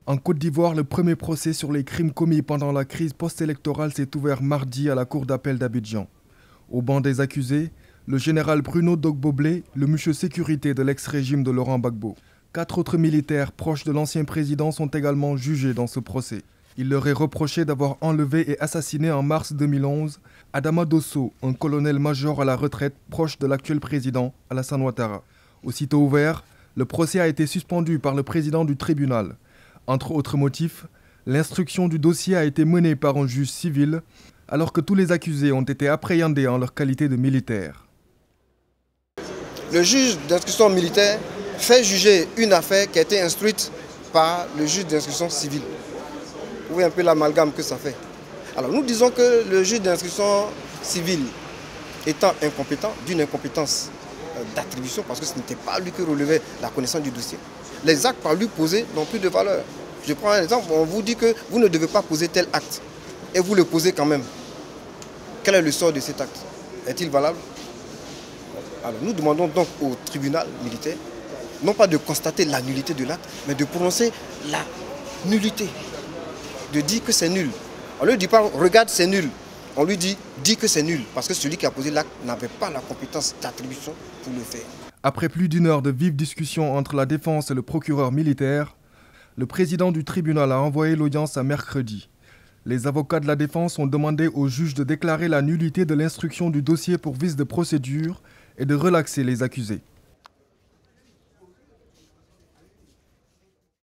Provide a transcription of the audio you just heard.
En Côte d'Ivoire, le premier procès sur les crimes commis pendant la crise post-électorale s'est ouvert mardi à la cour d'appel d'Abidjan. Au banc des accusés, le général Bruno Dogboblé, le monsieur sécurité de l'ex-régime de Laurent Gbagbo. 4 autres militaires proches de l'ancien président sont également jugés dans ce procès. Il leur est reproché d'avoir enlevé et assassiné en mars 2011 Adama Dosso, un colonel-major à la retraite proche de l'actuel président Alassane Ouattara. Aussitôt ouvert, le procès a été suspendu par le président du tribunal. Entre autres motifs, l'instruction du dossier a été menée par un juge civil, alors que tous les accusés ont été appréhendés en leur qualité de militaires. Le juge d'instruction militaire fait juger une affaire qui a été instruite par le juge d'instruction civile. Vous voyez un peu l'amalgame que ça fait. Alors nous disons que le juge d'instruction civile étant incompétent, d'une incompétence d'attribution, parce que ce n'était pas lui qui relevait la connaissance du dossier, les actes par lui posés n'ont plus de valeur. Je prends un exemple, on vous dit que vous ne devez pas poser tel acte, et vous le posez quand même. Quel est le sort de cet acte? Est-il valable? Alors nous demandons donc au tribunal militaire, non pas de constater la nullité de l'acte, mais de prononcer la nullité, de dire que c'est nul. On ne lui dit pas regarde c'est nul, on lui dit que c'est nul, parce que celui qui a posé l'acte n'avait pas la compétence d'attribution pour le faire. Après plus d'une heure de vive discussion entre la défense et le procureur militaire, le président du tribunal a envoyé l'audience à mercredi. Les avocats de la défense ont demandé au juge de déclarer la nullité de l'instruction du dossier pour vice de procédure et de relaxer les accusés.